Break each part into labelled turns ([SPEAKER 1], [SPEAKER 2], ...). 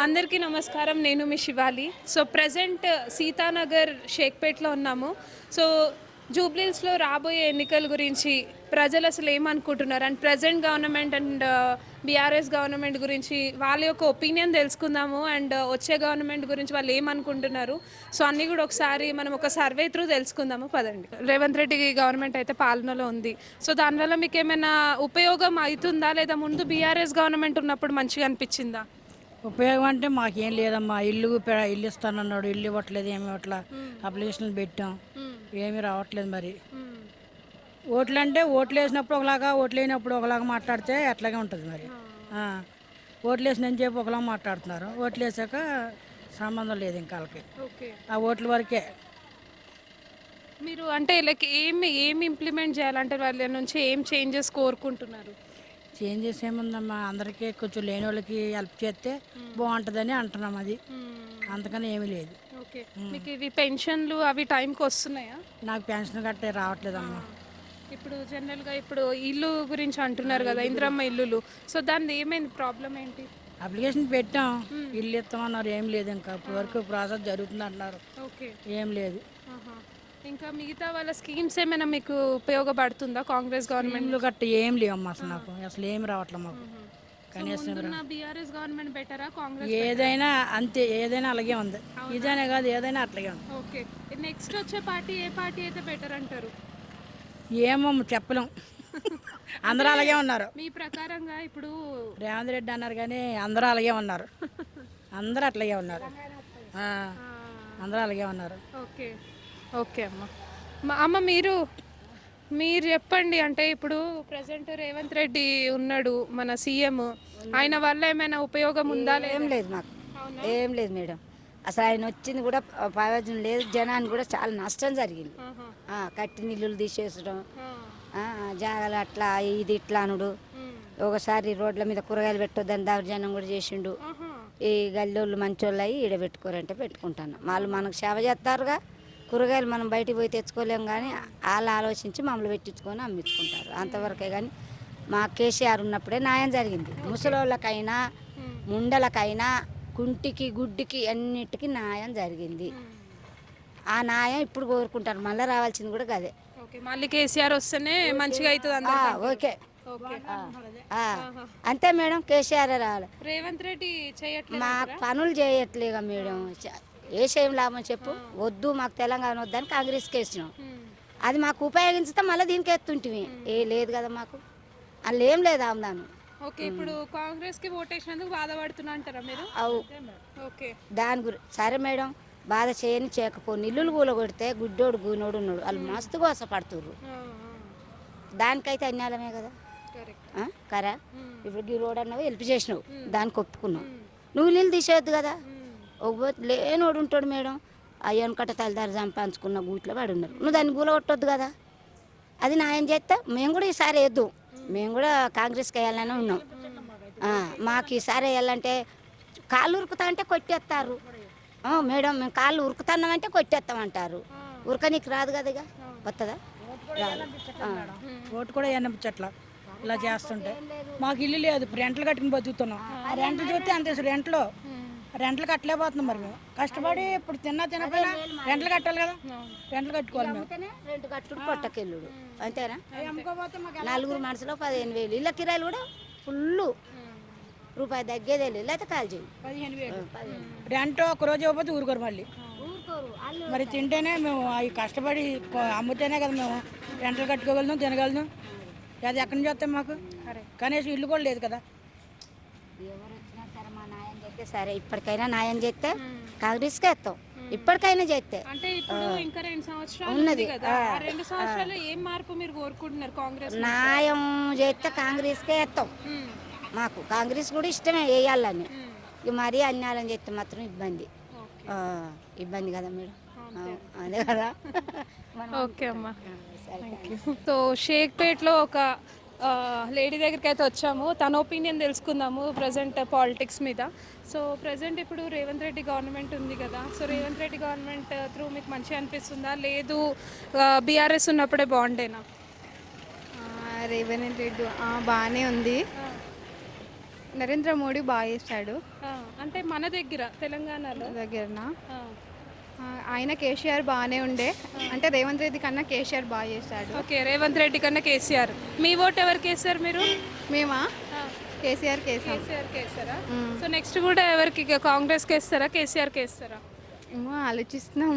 [SPEAKER 1] అందరికీ నమస్కారం. నేను మీ శివాలి. సో ప్రెజెంట్ సీతానగర్ షేక్పేట్లో ఉన్నాము. సో జూబ్లీహిల్స్లో రాబోయే ఎన్నికల గురించి ప్రజలు అసలు ఏమనుకుంటున్నారు and present government and BRS government గురించి వాళ్ళ యొక్క ఒపీనియన్ తెలుసుకుందాము. అండ్ వచ్చే గవర్నమెంట్ గురించి వాళ్ళు ఏమనుకుంటున్నారు. సో అన్నీ కూడా ఒకసారి మనం ఒక సర్వే త్రూ తెలుసుకుందాము. పదండి. రేవంత్ రెడ్డి గవర్నమెంట్ అయితే పాలనలో ఉంది. సో దానివల్ల మీకు ఏమైనా ఉపయోగం అవుతుందా, లేదా ముందు బీఆర్ఎస్ గవర్నమెంట్ ఉన్నప్పుడు మంచిగా అనిపించిందా?
[SPEAKER 2] ఉపయోగం అంటే మాకేం లేదమ్మా. ఇల్లు ఇస్తానన్నాడు, ఇల్లు ఇవ్వట్లేదు, ఏమి ఇవ్వట్లా. అప్లికేషన్లు పెట్టాం, ఏమీ రావట్లేదు. మరి ఓట్లు అంటే ఓట్లు వేసినప్పుడు ఒకలాగా, ఓట్లు వేసినప్పుడు ఒకలాగా మాట్లాడితే అట్లాగే ఉంటుంది. మరి ఓట్లు వేసిన చెప్పి ఒకలాగా మాట్లాడుతున్నారు, ఓట్లు వేసాక సంబంధం లేదు ఇంకా వాళ్ళకి. ఆ ఓట్ల వరకే.
[SPEAKER 1] మీరు అంటే లైక్ ఏమి ఇంప్లిమెంట్ చేయాలంటే వాళ్ళ నుంచి ఏం చేంజెస్ కోరుకుంటున్నారు?
[SPEAKER 2] చేంజెస్ ఏముందమ్మా, అందరికీ కొంచెం లేని వాళ్ళకి హెల్ప్ చేస్తే బాగుంటుందని అంటున్నాం. అది అంతకని ఏమీ లేదు.
[SPEAKER 1] ఓకే, మీకు ఇవి పెన్షన్లు అవి టైంకి వస్తున్నాయా?
[SPEAKER 2] నాకు పెన్షన్ గట్టే రావట్లేదమ్మా.
[SPEAKER 1] ఇప్పుడు జనరల్గా ఇప్పుడు ఇల్లు గురించి అంటున్నారు కదా, ఇందిరమ్మ ఇల్లులు. సో దాని ఏమైంది, ప్రాబ్లం ఏంటి?
[SPEAKER 2] అప్లికేషన్ పెట్టాం, ఇల్లు ఇస్తామన్నారు, ఏం లేదు. ఇంకా ఇప్పటి వరకు ప్రాసెస్ జరుగుతుంది అంటున్నారు,
[SPEAKER 1] ఓకే,
[SPEAKER 2] ఏం లేదు.
[SPEAKER 1] ఇంకా మిగతా వాళ్ళ స్కీమ్స్ ఏమైనా మీకు ఉపయోగపడుతుందా కాంగ్రెస్ గవర్నమెంట్?
[SPEAKER 2] ఇల్లు గట్ట ఏం లేవమ్మా, అసలు ఏం రావట్లేదు మాకు. కనీసం
[SPEAKER 1] బీఆర్ఎస్ గవర్నమెంట్ బెటరా కాంగ్రెస్?
[SPEAKER 2] ఏదైనా అంతే, ఏదైనా అలాగే ఉంది. ఇదనే కాదు, ఏదైనా అట్లాగే ఉంది.
[SPEAKER 1] ఓకే, నెక్స్ట్ వచ్చే పార్టీ ఏ పార్టీ అయితే బెటర్ అంటారు?
[SPEAKER 2] ఏమో చెప్పలేం. అందరూ అలాగే ఉన్నారు.
[SPEAKER 1] మీ ప్రకారంగా ఇప్పుడు
[SPEAKER 2] రేవంత్ రెడ్డి అన్నారు కానీ అందరూ అలాగే ఉన్నారు. అందరూ అట్లాగే ఉన్నారు. అందరూ అలాగే ఉన్నారు.
[SPEAKER 1] ఓకే, ఓకే అమ్మ మీరు చెప్పండి. అంటే ఇప్పుడు ప్రజెంట్ రేవంత్ రెడ్డి ఉన్నాడు మన సీఎం, ఆయన వల్ల ఏమైనా ఉపయోగం ఉందా?
[SPEAKER 3] ఏం లేదు మాకు, ఏం లేదు మేడం. అసలు ఆయన వచ్చింది కూడా ప్రయోజనం లేదు. జనానికి కూడా చాలా నష్టం జరిగింది. కట్టి నీళ్ళు తీసేసడం, జాగాలు అట్లా ఇది ఇట్లా అనుడు. ఒకసారి రోడ్ల మీద కూరగాయలు పెట్టొద్దని దౌర్జన్యం కూడా చేసిండు. ఈ గల్లోళ్ళు మంచోళ్ళు అయ్యి ఈడ పెట్టుకోరంటే పెట్టుకుంటాను. వాళ్ళు మనకు సేవ చేస్తారుగా. కూరగాయలు మనం బయటికి పోయి తెచ్చుకోలేం, కానీ వాళ్ళు ఆలోచించి మమ్మల్ని పెట్టించుకొని అమ్మించుకుంటారు అంతవరకే. కానీ మా కేసీఆర్ ఉన్నప్పుడే న్యాయం జరిగింది. ముసలోళ్ళకైనా ముండలకైనా కుంటికి గుడ్డికి అన్నిటికీ న్యాయం జరిగింది. ఆ న్యాయం ఇప్పుడు కోరుకుంటారు. మళ్ళీ రావాల్సింది కూడా అదే.
[SPEAKER 1] మళ్ళీ కేసీఆర్ వస్తేనే మంచిగా అవుతుంది.
[SPEAKER 3] ఓకే, అంతే మేడం. కేసీఆర్ రావాలి.
[SPEAKER 1] రేవంత్ రెడ్డి చేయట్లేదు,
[SPEAKER 3] మా పనులు చేయట్లేగా మేడం. ఏ చేయం లాభం చెప్పు. వద్దు మాకు తెలంగాణ వద్దని కాంగ్రెస్కి వేసినాం. అది మాకు ఉపయోగించితే మళ్ళీ దీనికి ఎత్తుంటివి. ఏ లేదు కదా మాకు, అందులో ఏం లేదు ఆమ్దాను.
[SPEAKER 1] ఓకే, ఇప్పుడు కాంగ్రెస్ కి ఓటేసినందుకు బాధపడుతున్నా అంటారా మీరు?
[SPEAKER 3] అవు
[SPEAKER 1] ఓకే,
[SPEAKER 3] దాని గురించి సరే మేడం. బాధ చేయని చేయకపో ఇల్లులు కూల కొడితే గుడ్డోడు గూనోడు ఉన్నాడు, వాళ్ళు మస్తు కోసపడుతుర్రు. దానికైతే అన్యాయమే కదా. కరా ఇప్పుడు ఈ రోడ్ అన్నావు హెల్ప్ చేసినావు, దానికి ఒప్పుకున్నావు. నువ్వు నీళ్ళు తీసేయద్దు కదా. లేనోడు ఉంటాడు మేడం, అయ్యను కట్ట తల్లిదారు సంపాదించుకున్న గూట్లో వాడు ఉన్నారు. నువ్వు దాన్ని గూల కొట్టొద్దు కదా. అది న్యాయం చేస్తే మేము కూడా ఈసారి వేద్దాం. మేము కూడా కాంగ్రెస్కి వేయాలని ఉన్నాం. మాకు ఈసారి వేయాలంటే కాళ్ళు ఉరుకుతా అంటే కొట్టేస్తారు మేడం. మేము కాళ్ళు ఉరుకుతున్నామంటే కొట్టేస్తామంటారు. ఉరకనీకి రాదు కదా, ఇక వస్తుందా?
[SPEAKER 2] ఓటు కూడా అనిపించట్లా ఇలా చేస్తుంటే. మాకు ఇల్లు లేదు, రెంట్లు కట్టుకుని బతుకుతున్నాం. ఆ రెంట్లు చూస్తే అంతే, రెంట్లు కట్టలేకపోతున్నాం. మరి మేము కష్టపడి ఇప్పుడు తినపోయినా రెంట్లు కట్టాలి కదా, రెంట్లు కట్టుకోవాలి మేము.
[SPEAKER 3] రెండు కట్టుడు పొట్టకెళ్ళుడు అంతేనా. నలుగురు మనుషులు 15,000. ఇళ్ళ కిరాయిలు కూడా ఫుల్ రూపాయి తగ్గేదే లేదు, లేకపోతే కాల్ చేయి
[SPEAKER 2] 15,000. రెంట్ ఒక రోజు ఇవ్వకపోతే ఊరుకోరు మళ్ళీ. మరి తింటేనే మేము అవి కష్టపడి అమ్ముతేనే కదా మేము రెంట్లు కట్టుకోగలుగుతాం, తినగలుగుతాం. అది ఎక్కడి నుంచి వస్తాం మాకు? కనీసం ఇల్లు కూడా లేదు కదా.
[SPEAKER 3] ఎవరు వచ్చినా సరే మా న్యాయం చేస్తే సరే. ఇప్పటికైనా న్యాయం చేస్తే కాంగ్రెస్కి వేస్తాం. ఇప్పటికైనా చేస్తే
[SPEAKER 1] అంటే ఇప్పుడు ఇంకా 2 సంవత్సరాలు
[SPEAKER 3] ఉన్నది
[SPEAKER 1] కదా. 2 సంవత్సరాలు ఏం మార్పు మీరు కోరుకుంటున్నారు కాంగ్రెస్?
[SPEAKER 3] న్యాయం చేస్తే కాంగ్రెస్కే వేస్తాం. మాకు కాంగ్రెస్ కూడా ఇష్టమే వేయాలని. ఇక మరీ అన్యాయం చేస్తే మాత్రం ఇబ్బంది కదా మేడం. అదే కదా.
[SPEAKER 1] ఓకే అమ్మా, సో షేక్పేట్లో ఒక లేడీ దగ్గరికి అయితే వచ్చాము. తన ఒపీనియన్ తెలుసుకుందాము ప్రజెంట్ పాలిటిక్స్ మీద. సో ప్రజెంట్ ఇప్పుడు రేవంత్ రెడ్డి గవర్నమెంట్ ఉంది కదా. So Revanth Reddy government through మీకు మంచిగా అనిపిస్తుందా, లేదు బీఆర్ఎస్ ఉన్నప్పుడే బాగుండేనా?
[SPEAKER 4] రేవంత్ రెడ్డి బాగానే ఉంది. నరేంద్ర మోడీ బాగా చేస్తాడు.
[SPEAKER 1] అంటే మన దగ్గర తెలంగాణలో
[SPEAKER 4] దగ్గరన
[SPEAKER 1] ఆ,
[SPEAKER 4] ఆయన కేసీఆర్ బాగానే ఉండే, అంటే రేవంత్ రెడ్డి కన్నా కేసీఆర్ బాగా చేశాడు.
[SPEAKER 1] ఓకే, రేవంత్ రెడ్డి కన్నా కేసీఆర్. మీ ఓటు ఎవరికి వేస్తారు మీరు?
[SPEAKER 4] మేమా కేసీఆర్ కేసాం.
[SPEAKER 1] కేసీఆర్కి వేస్తారా? సో నెక్స్ట్ కూడా ఎవరికి, కాంగ్రెస్కి వేస్తారా, కేసీఆర్కి వేస్తారా?
[SPEAKER 4] ఏమో ఆలోచిస్తున్నాం.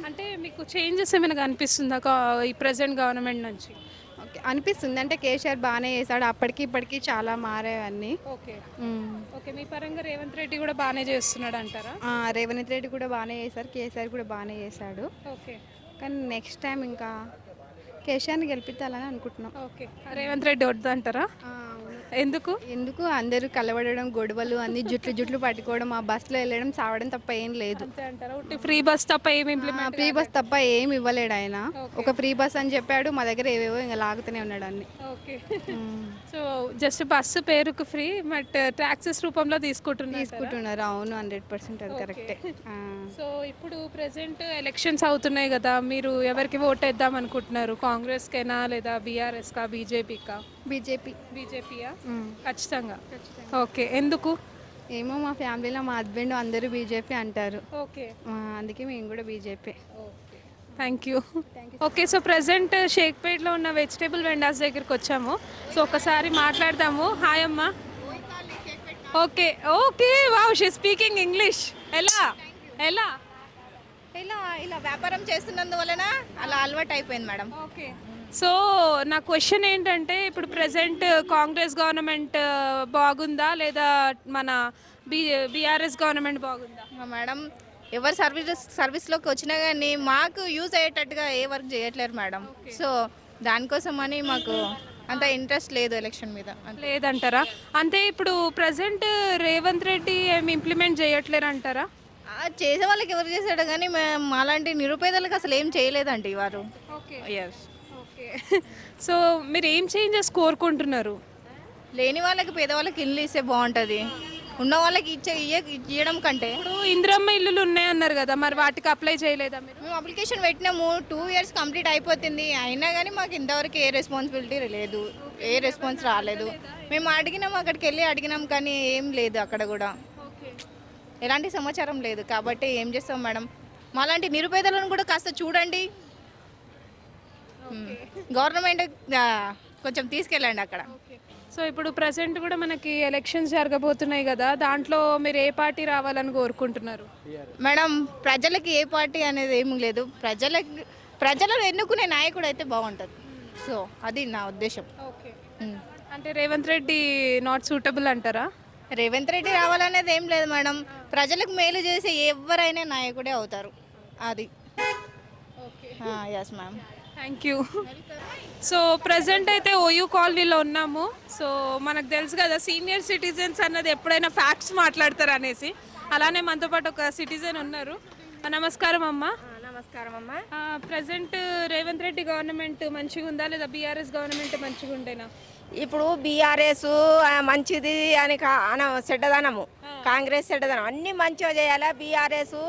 [SPEAKER 1] అంటే మీకు చేంజెస్ ఏమైనా కనిపిస్తుందా ఈ ప్రజెంట్ గవర్నమెంట్ నుంచి?
[SPEAKER 4] ఓకే అనిపిస్తుంది, అంటే కేసీఆర్ బాగానే చేశాడు, అప్పటికి ఇప్పటికి చాలా మారేవన్నీ.
[SPEAKER 1] ఓకే ఓకే, మీ పరంగా రేవంత్ రెడ్డి కూడా బాగానే చేస్తున్నాడు అంటారా?
[SPEAKER 4] రేవంత్ రెడ్డి కూడా బాగానే చేశారు, కేసీఆర్ కూడా బాగానే చేశాడు.
[SPEAKER 1] ఓకే
[SPEAKER 4] కానీ నెక్స్ట్ టైం ఇంకా కేసీఆర్ని గెలిపించాలని అనుకుంటున్నాం.
[SPEAKER 1] ఓకే, రేవంత్ రెడ్డి వద్దంటారా? ఎందుకు?
[SPEAKER 4] ఎందుకు అందరూ కలవడడం, గొడవలు అన్ని జుట్లు పట్టుకోవడం, ఆ బస్సులో వెళ్ళడం, సావడం తప్ప ఏం లేదు.
[SPEAKER 1] అంతే అంటారా? ఉట్టి ఫ్రీ బస్ తప్ప ఏమి ఇంప్లిమెంట్?
[SPEAKER 4] ఫ్రీ బస్ తప్ప ఏం ఇవ్వలేడు ఆయన. ఒక ఫ్రీ బస్ అని చెప్పాడు, మా దగ్గర ఏవేవో ఇంకా లాగుతూనే ఉన్నాడు అన్ని.
[SPEAKER 1] ఓకే, సో జస్ట్ బస్సు పేరుకు ఫ్రీ, బట్ ట్యాక్సెస్ రూపంలో
[SPEAKER 4] తీసుకుంటున్నారు. అవును, 100% అది కరెక్టే.
[SPEAKER 1] సో ఇప్పుడు ప్రెసెంట్ ఎలక్షన్స్ అవుతున్నాయి కదా, మీరు ఎవరికి ఓట్ వేద్దాం అనుకుంటున్నారు? కాంగ్రెస్కేనా లేదా బీఆర్ఎస్కా, బీజేపీకా? బీజేపీయా? ఖచ్చితంగా. ఓకే, ఎందుకు?
[SPEAKER 4] ఏమో మా ఫ్యామిలీలో మా హస్బెండ్ అందరూ బీజేపీ అంటారు.
[SPEAKER 1] ఓకే,
[SPEAKER 4] అందుకే మేము కూడా BJP.
[SPEAKER 1] Thank you. Okay, so present షేక్పేట్లో ఉన్న వెజిటేబుల్ వెండర్స్ దగ్గరికి వచ్చాము. సో ఒకసారి మాట్లాడదాము. హాయ్ అమ్మా. Okay okay, wow, she speaking English. ఎలా ఎలా
[SPEAKER 5] ఇలా వ్యాపారం చేస్తున్నందువలన అలా అలవాటు అయిపోయింది మేడం.
[SPEAKER 1] ఓకే, సో నా క్వశ్చన్ ఏంటంటే, ఇప్పుడు ప్రజెంట్ కాంగ్రెస్ గవర్నమెంట్ బాగుందా లేదా మన బీఆర్ఎస్ గవర్నమెంట్ బాగుందా?
[SPEAKER 5] మేడం ఎవరు సర్వీస్లోకి వచ్చినా కానీ మాకు యూజ్ అయ్యేటట్టుగా ఏ వర్క్ చేయట్లేరు మేడం. సో దానికోసం అని మాకు అంత ఇంట్రెస్ట్ లేదు ఎలక్షన్ మీద.
[SPEAKER 1] లేదంటారా? అంటే ఇప్పుడు ప్రజెంట్ రేవంత్ రెడ్డి ఏమి ఇంప్లిమెంట్ చేయట్లేరు అంటారా?
[SPEAKER 5] చేసే వాళ్ళకి ఎవరు చేశాడు కానీ మాలాంటి నిరుపేదలకు అసలు ఏం చేయలేదండి వారు.
[SPEAKER 1] Okay
[SPEAKER 5] yes.
[SPEAKER 1] ఓకే, సో మీరు ఏం చేంజెస్ కోరుకుంటున్నారు?
[SPEAKER 5] లేని వాళ్ళకి పేదవాళ్ళకి ఇల్లు ఇస్తే బాగుంటుంది, ఉన్న వాళ్ళకి ఇవ్వడం కంటే.
[SPEAKER 1] ఇప్పుడు ఇందిరమ్మ ఇల్లులు ఉన్నాయన్నారు కదా, మరి వాటికి అప్లై చేయలేదా మీరు?
[SPEAKER 5] మేము అప్లికేషన్ పెట్టినాము, 2 years కంప్లీట్ అయిపోతుంది, అయినా కానీ మాకు ఇంతవరకు ఏ రెస్పాన్సిబిలిటీ లేదు, ఏ రెస్పాన్స్ రాలేదు. మేము అడిగినాం, అక్కడికి వెళ్ళి అడిగినాం కానీ ఏం లేదు, అక్కడ కూడా ఎలాంటి సమాచారం లేదు. కాబట్టి ఏం చేస్తాం మేడం, మాలాంటి నిరుపేదలను కూడా కాస్త చూడండి, గవర్నమెంట్ కొంచెం తీసుకెళ్ళండి అక్కడ.
[SPEAKER 1] సో ఇప్పుడు ప్రజెంట్ కూడా మనకి ఎలక్షన్స్ జరగబోతున్నాయి కదా, దాంట్లో మీరు ఏ పార్టీ రావాలని కోరుకుంటున్నారు?
[SPEAKER 5] మేడం ప్రజలకి ఏ పార్టీ అనేది ఏమి లేదు, ప్రజలను ఎన్నుకునే నాయకుడు అయితే బాగుంటుంది. సో అది నా ఉద్దేశం.
[SPEAKER 1] ఓకే, అంటే రేవంత్ రెడ్డి నాట్ సూటబుల్ అంటారా?
[SPEAKER 5] రేవంత్ రెడ్డి రావాలనేది ఏం లేదు మేడం, ప్రజలకు మేలు చేసే ఎవరైనా నాయకుడే అవుతారు. అది. Yes ma'am.
[SPEAKER 1] Thank you. So present అయితే ఓయూ కాలనీలో ఉన్నాము. సో మనకు తెలుసు కదా, సీనియర్ సిటిజన్స్ అన్నది ఎప్పుడైనా ఫ్యాక్ట్స్ మాట్లాడతారు అనేసి, అలానే మనతో పాటు ఒక సిటిజన్ ఉన్నారు. నమస్కారం అమ్మా.
[SPEAKER 6] నమస్కారం అమ్మా.
[SPEAKER 1] ప్రజెంట్ రేవంత్ రెడ్డి గవర్నమెంట్ మంచిగా ఉందా లేదా బీఆర్ఎస్ గవర్నమెంట్ మంచిగా ఉండేనా?
[SPEAKER 6] ఇప్పుడు బీఆర్ఎస్ మంచిది అని చెడ్డదనము, కాంగ్రెస్ చెడ్డదనం, అన్నీ మంచిగా చేయాలి. బీఆర్ఎస్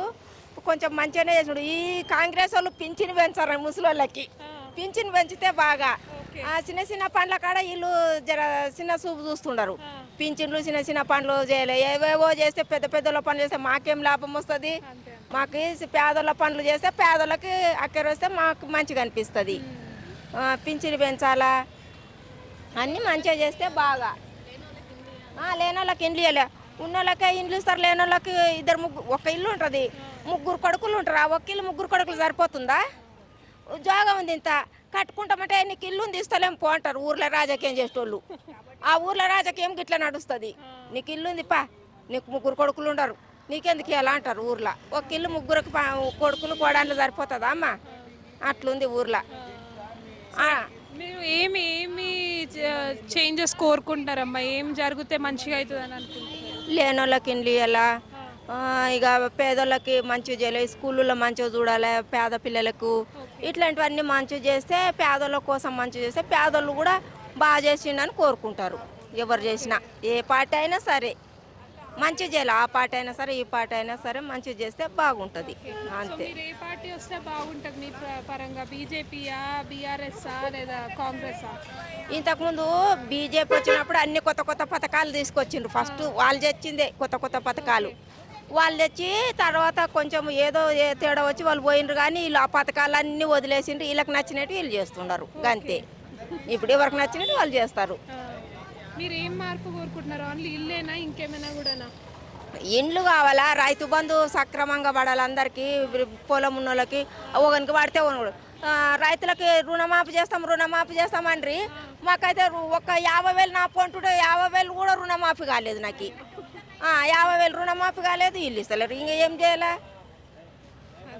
[SPEAKER 6] కొంచెం మంచిగానే చేసుడు. ఈ కాంగ్రెస్ వాళ్ళు పింఛన్ పెంచారు ముసలోళ్ళకి, పింఛన్ పెంచితే బాగా. చిన్న చిన్న పండ్ల కాడ వీళ్ళు జర చిన్న చూపు చూస్తుండరు. పింఛన్లు చిన్న చిన్న పనులు చేయలే, ఏవేవో చేస్తే పెద్ద పెద్దల పనులు చేస్తే మాకేం లాభం వస్తుంది? మాకు పేదోళ్ళ పనులు చేస్తే పేదోళ్ళకి అక్కర వస్తే మాకు మంచిగా అనిపిస్తుంది. పింఛన్ పెంచాలా, అన్నీ మంచిగా చేస్తే బాగా. లేని వాళ్ళకి ఇండ్లు ఇవ్వలే, ఉన్న వాళ్ళకే ఇండ్లు ఇస్తారు. లేని వాళ్ళకి ఒక ఇల్లు ఉంటుంది, 3 కొడుకులు ఉంటారు. ఆ ఒక్క ఇల్లు 3 కొడుకులు సరిపోతుందా? ఉద్యోగం ఉంది ఇంత కట్టుకుంటామంటే నీకు ఇల్లు తీస్తలేం పో అంటారు ఊర్లో రాజకీయం చేసేటోళ్ళు. ఆ ఊర్లో రాజకీయం గిట్లా నడుస్తుంది. నీకు ఇల్లు ఉంది పా, నీకు 3 కొడుకులు ఉండరు, నీకెందుకు ఇలా అంటారు ఊర్లో. ఒక ఇల్లు 3 కొడుకులు కోడాన్లు సరిపోతుందా అమ్మ? అట్లుంది ఊర్లో.
[SPEAKER 1] మీరు ఏమి చేంజెస్ కోరుకుంటారమ్మా? ఏం జరిగితే మంచిగా అవుతుంది అని అనుకుంటున్నారు?
[SPEAKER 6] లేని వాళ్ళకి ఇండ్లు ఇవ్వాలా, ఇక పేదోళ్ళకి మంచిగా చేయాలి, స్కూళ్ళలో మంచిగా చూడాలి, పేద పిల్లలకు ఇట్లాంటివన్నీ మంచిగా చేస్తే, పేదోళ్ళ కోసం మంచిగా చేస్తే పేదోళ్ళు కూడా బాగా చేసిండని కోరుకుంటారు. ఎవరు చేసినా, ఏ పార్టీ అయినా సరే. మంచిగా చేయాలి. ఆ పార్టీ అయినా సరే ఈ పార్టీ అయినా సరే మంచిగా చేస్తే బాగుంటుంది
[SPEAKER 1] సో
[SPEAKER 6] అంతే.
[SPEAKER 1] మీరు ఏ పార్టీ వస్తే బాగుంటుంది మీ పరంగా? బీజేపీయా, బీఆర్ఎస్ఆ లేదా కాంగ్రెసా?
[SPEAKER 6] ఇంతకుముందు బీజేపీ వచ్చినప్పుడు అన్ని కొత్త కొత్త పథకాలు తీసుకొచ్చిండ్రు. ఫస్ట్ వాళ్ళు తెచ్చిందే కొత్త కొత్త పథకాలు. వాళ్ళు తెచ్చి తర్వాత కొంచెం ఏదో తేడా వచ్చి వాళ్ళు పోయిండ్రు, కానీ వీళ్ళు ఆ పథకాలన్నీ వదిలేసిండ్రు. వీళ్ళకి నచ్చినట్టు వీళ్ళు చేస్తున్నారు అంతే. ఇప్పుడు ఎవరికి నచ్చినట్టు వాళ్ళు చేస్తారు.
[SPEAKER 1] మీరు ఏం మార్పు కోరుకుంటున్నారు? ఓన్లీ ఇల్లేనా, ఇంకేమైనా కూడానా?
[SPEAKER 6] ఇండ్లు కావాలా, రైతు బంధు సక్రమంగా పడాలి అందరికీ, పొలం ఉన్న వాళ్ళకి ఒకరికి పడితే రైతులకి రుణమాఫీ చేస్తామండ్రి. మాకైతే ఒక 50,000 నా పొంటుంటే 50,000 కూడా రుణమాఫీ కాలేదు. నాకు 50,000 రుణమాఫీ కాలేదు, ఇల్లు ఇస్తలేరు. ఇంకా ఏం చేయాలా?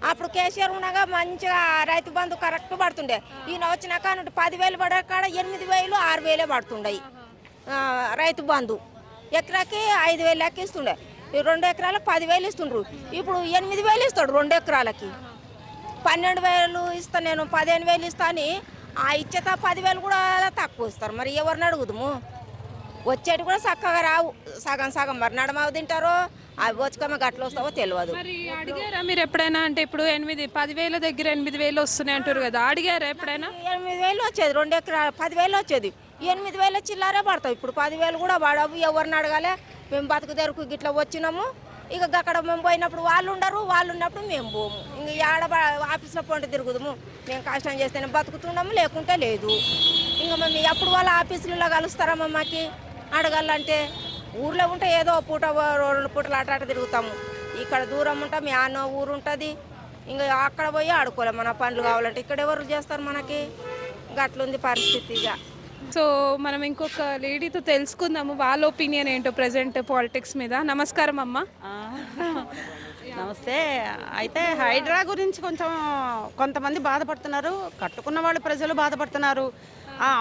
[SPEAKER 6] అప్పుడు కేసీఆర్ ఉండగా మంచిగా రైతు బంధు కరెక్ట్ పడుతుండే. ఈయన వచ్చినాక 10,000 పడే కాడ 8,000 6,000 పడుతుండయి రైతు బంధు. ఎకరాకి 5,000 లెక్క ఇస్తుండే. 2 ఎకరాలకు 10,000 ఇస్తుండ్రు. ఇప్పుడు 8,000 ఇస్తాడు 2 ఎకరాలకి. 12,000 ఇస్తా నేను, 15,000 ఇస్తా అని ఇచ్చేత 10,000 కూడా తక్కువ ఇస్తారు. మరి ఎవరిని అడుగుదాము? వచ్చేటి కూడా చక్కగా రావు, సగం సగం. మరి నడమావు తింటారో అవి వచ్చుకమ్మ గట్లు వస్తావో తెలియదు.
[SPEAKER 1] మరి అడిగారా మీరు ఎప్పుడైనా? అంటే ఇప్పుడు 10,000 దగ్గర 8,000 వస్తున్నాయి అంటారు కదా, అడిగారా ఎప్పుడైనా?
[SPEAKER 6] 8,000 వచ్చేది, 2 ఎకరాలు 10,000 వచ్చేది. 8,000 చిల్లరే పడతావు. ఇప్పుడు 10,000 కూడా పడవు. ఎవరిని అడగాలి? మేము బతుకు తెరుకు గిట్లా వచ్చినాము. ఇక అక్కడ మేము పోయినప్పుడు వాళ్ళు ఉండరు, వాళ్ళు ఉన్నప్పుడు మేము పోము. ఇంక ఆడ ఆఫీస్లో పొంట తిరుగుదాము. మేము కష్టం చేస్తేనే బతుకుతున్నాము, లేకుంటే లేదు. ఇంకా మేము ఎప్పుడు వాళ్ళ ఆఫీసులలో కలుస్తారమ్మా? మాకి అడగాలంటే ఊర్లో ఉంటే ఏదో పూట 2 పూటలు అట తిరుగుతాము. ఇక్కడ దూరం ఉంటాం, మీ అన్న ఊరు ఉంటుంది. ఇంకా అక్కడ పోయి ఆడుకోలేము. మన పనులు కావాలంటే ఇక్కడ ఎవరు చేస్తారు మనకి? గట్లుంది పరిస్థితి. ఇక
[SPEAKER 1] సో మనం ఇంకొక లేడీతో తెలుసుకుందాము వాళ్ళ ఒపీనియన్ ఏంటో ప్రజెంట్ పాలిటిక్స్ మీద. నమస్కారం అమ్మ.
[SPEAKER 7] నమస్తే. అయితే హైడ్రా గురించి కొంతమంది బాధపడుతున్నారు, కట్టుకున్న వాళ్ళు ప్రజలు బాధపడుతున్నారు.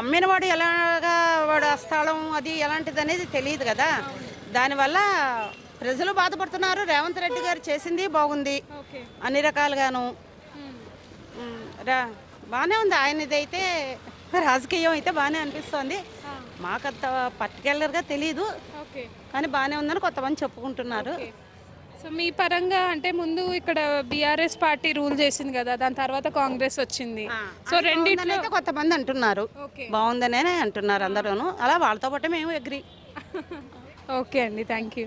[SPEAKER 7] అమ్మిన వాడు ఎలాగా, వాడు ఆ స్థలం అది ఎలాంటిది అనేది తెలియదు కదా. దానివల్ల ప్రజలు బాధపడుతున్నారు. రేవంత్ రెడ్డి గారు చేసింది బాగుంది అన్ని రకాలుగాను. బాగానే ఉంది ఆయనది. అయితే రాజకీయం అయితే బాగానే అనిపిస్తుంది. మాకంత పర్టికులర్గా తెలీదు, కానీ బాగానే ఉందని కొంతమంది చెప్పుకుంటున్నారు.
[SPEAKER 1] సో మీ పరంగా అంటే ముందు ఇక్కడ బీఆర్ఎస్ పార్టీ రూల్ చేసింది కదా, దాని తర్వాత కాంగ్రెస్ వచ్చింది. సో రెండింటిలో
[SPEAKER 7] అయితే కొంతమంది అంటున్నారు బాగుందనే అంటున్నారు అందరూను. అలా వాళ్ళతో పాటు మేము అగ్రి.
[SPEAKER 1] ఓకే అండి, థ్యాంక్ యూ.